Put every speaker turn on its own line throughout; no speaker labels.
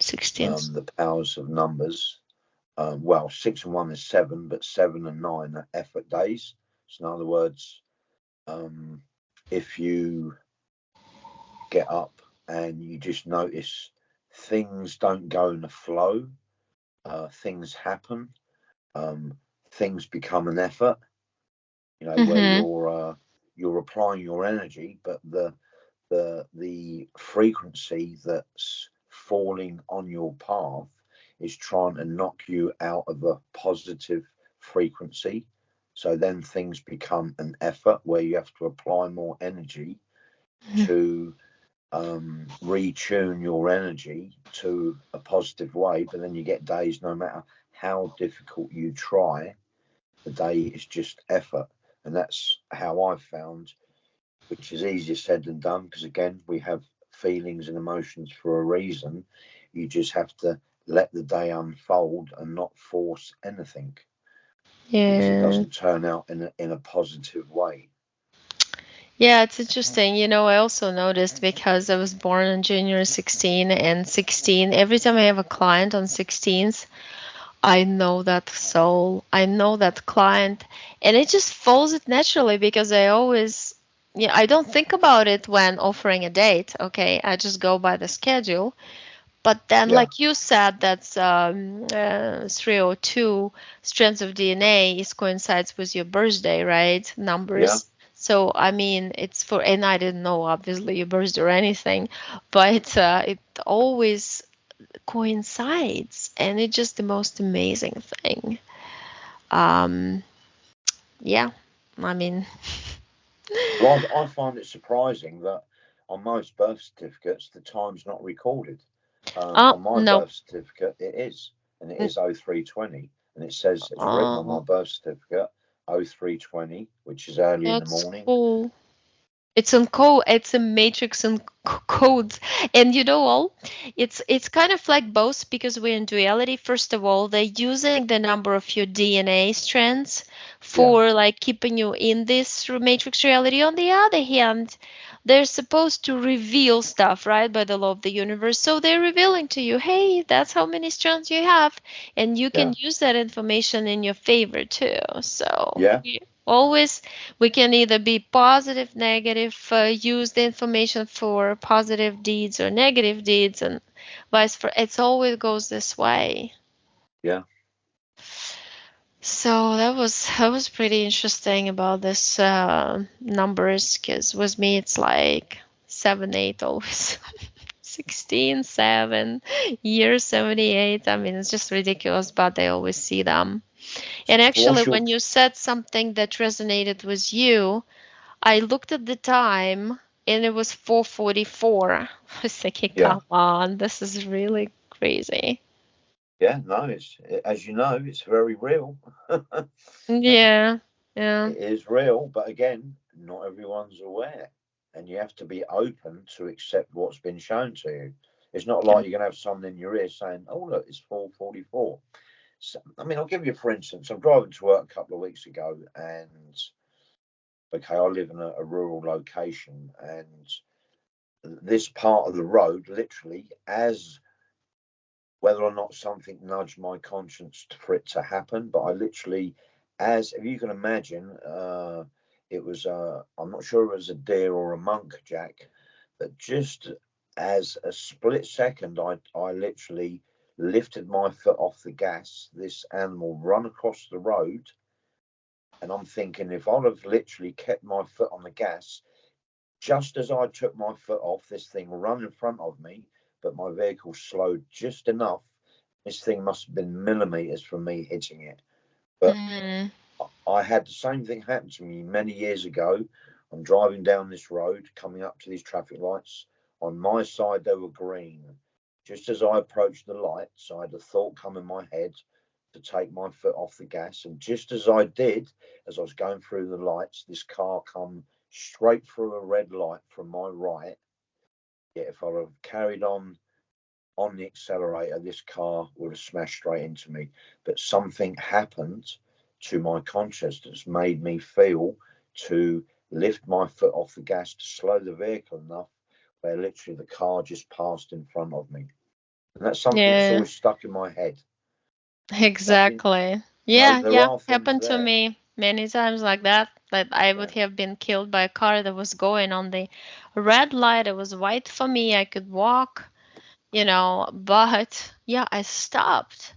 16th.
The powers of numbers. Well, 6 and 1 is 7, but 7 and 9 are effort days. So, in other words, if you get up and you just notice things don't go in a flow, things happen, things become an effort. You know, where
Mm-hmm.
you're applying your energy, but the frequency that's falling on your path is trying to knock you out of a positive frequency. So then things become an effort where you have to apply more energy to retune your energy to a positive way. But then you get days, no matter how difficult you try, the day is just effort. And that's how I've found, which is easier said than done, because again, we have feelings and emotions for a reason. You just have to let the day unfold and not force anything, because it
Yeah.
doesn't turn out in a positive way.
Yeah, it's interesting. I also noticed because I was born on January 16 and 16, every time I have a client on 16th, I know that soul, I know that client, and it just falls it naturally because I always, I don't think about it when offering a date. Okay, I just go by the schedule. But then,
Yeah,
like you said, that's 302 strands of DNA is coincides with your birthday, right?
yeah,
Numbers. So, I mean, it's for, and I didn't know obviously your birthday or anything, but it always coincides, and it's just the most amazing thing. Um, yeah, I mean,
well, I find it surprising that on most birth certificates the time's not recorded. On my
no.
birth certificate it is, and it is 0320, and it says, it's written on my
Oh,
birth certificate 0320, which is early in the
that's
morning.
cool. It's on code. It's a matrix and codes, and all. It's kind of like both because we're in duality. First of all, they're using the number of your DNA strands
Yeah,
for like keeping you in this matrix reality. On the other hand, they're supposed to reveal stuff, right, by the law of the universe. So they're revealing to you, hey, that's how many strands you have, and you
yeah,
can use that information in your favor too. So
yeah.
always we can either be positive, negative, use the information for positive deeds or negative deeds, and vice versa. It's always goes this way.
Yeah,
So that was pretty interesting about this numbers, because with me it's like 7, 8 always. 16, 7, year 78. I mean, it's just ridiculous, but I always see them. And actually,
what's your
when you said something that resonated with you, I looked at the time and it was 4:44. I was thinking,
yeah,
come on, this is really crazy.
yeah, no, it's, as you know, it's very real.
Yeah, yeah.
It is real, but again, not everyone's aware, and you have to be open to accept what's been shown to you. It's not like you're going to have someone in your ear saying, "Oh, look, it's 4:44." So, I mean, I'll give you for instance. I'm driving to work a couple of weeks ago, and okay, I live in a rural location, and this part of the road, literally, as whether or not something nudged my conscience for it to happen, but I literally, as if you can imagine, it was, I'm not sure it was a deer or a monk, Jack, but just as a split second, I literally lifted my foot off the gas. This animal run across the road, and I'm thinking if I'd have literally kept my foot on the gas, just as I took my foot off, this thing ran in front of me, but my vehicle slowed just enough. This thing must have been millimeters from me hitting it. But
Mm,
I had the same thing happen to me many years ago. I'm driving down this road, coming up to these traffic lights. On my side, they were green. Just as I approached the lights, I had a thought come in my head to take my foot off the gas. And just as I did, as I was going through the lights, this car come straight through a red light from my right. Yet if I'd have carried on the accelerator, this car would have smashed straight into me. But something happened to my consciousness, made me feel to lift my foot off the gas to slow the vehicle enough where literally the car just passed in front of me. And that's something that's
Yeah,
always stuck in my head. Like,
exactly.
no,
Yeah,
there
yeah,
are things
happened to
there.
me many times like that. That I would
Yeah,
have been killed by a car that was going on the red light. It was white for me. I could walk, but yeah, I stopped.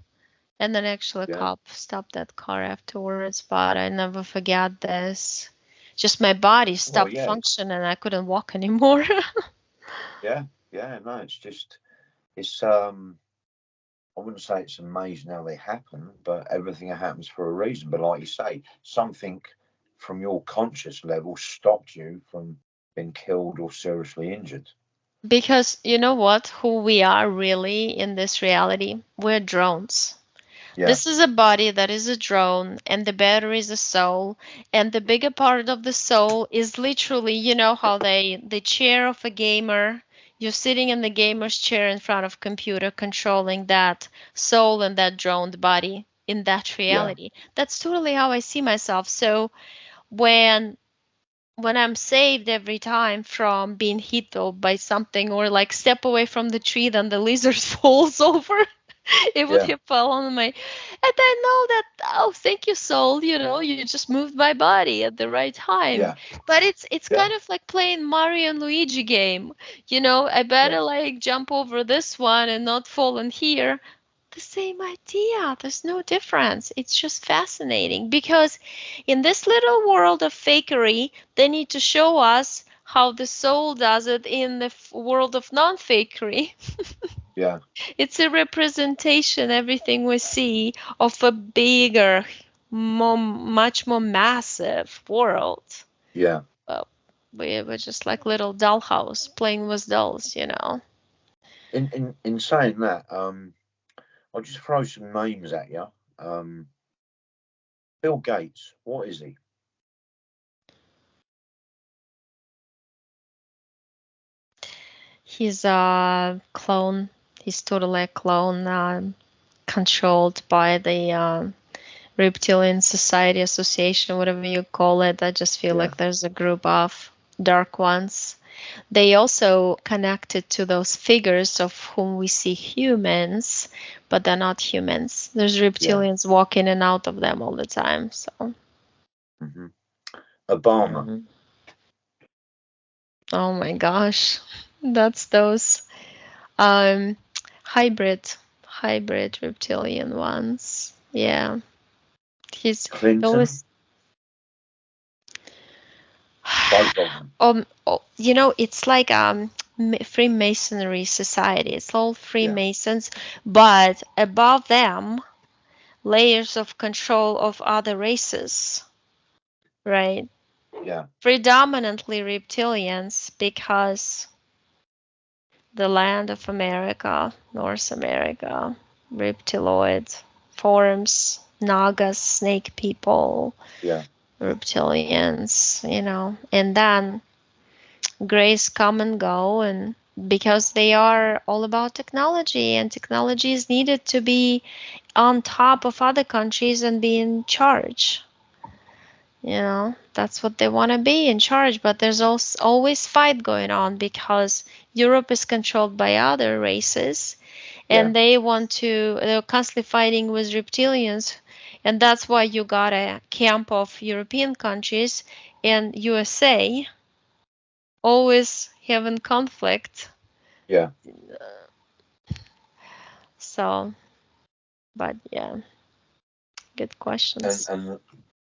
And then actually a
yeah.
cop stopped that car afterwards, but I never forget this. Just my body
Well,
stopped
yeah,
functioning. I couldn't walk anymore.
yeah, yeah. No, it's just it's I wouldn't say it's amazing how they happen, but everything happens for a reason. But like you say, something from your conscious level stopped you from being killed or seriously injured.
Because you know what? Who we are really in this reality? We're drones.
Yeah,
This is a body that is a drone, and the battery is a soul, and the bigger part of the soul is literally, you know how the chair of a gamer, you're sitting in the gamer's chair in front of computer controlling that soul and that droned body in that
yeah,
reality. That's totally how I see myself. So when when I'm saved every time from being hit though by something or like step away from the tree, then the lizard falls over. It would
yeah,
have fallen on my, and I know that, oh, thank you, soul. You just moved my body at the right time.
yeah,
But it's
yeah,
kind of like playing Mario and Luigi game. I
yeah,
better like jump over this one and not fall in here. The same idea. There's no difference. It's just fascinating because in this little world of fakery, they need to show us how the soul does it in the world of non-fakery.
yeah,
It's a representation, everything we see, of a bigger, much more massive world.
yeah.
Well, we were just like little dollhouse playing with dolls.
In saying that, I'll just throw some names at you. Um, Bill Gates, what is he?
He's a clone. He's totally a clone, controlled by the Reptilian Society Association, whatever you call it. I just feel
Yeah,
like there's a group of dark ones. They also connected to those figures of whom we see humans, but they're not humans. There's
yeah.
reptilians walk in and out of them all the time. So,
Hmm. Obama,
mm. Oh my gosh, that's those um hybrid hybrid reptilian ones. Yeah, he's
Clinton,
always
both of them.
it's like Freemasonry society. It's all
Yeah,
Freemasons, but above them, layers of control of other races, right?
yeah,
Predominantly reptilians, because the land of America, North America, reptiloid forms, Nagas, snake people,
yeah,
reptilians, and then grays come and go, and because they are all about technology, and technology is needed to be on top of other countries and be in charge. That's what they want to be, in charge, but there's also always fight going on because Europe is controlled by other races,
yeah,
and they're constantly fighting with reptilians, and that's why you got a camp of European countries and USA always having conflict.
yeah.
So, but yeah, good
And
questions.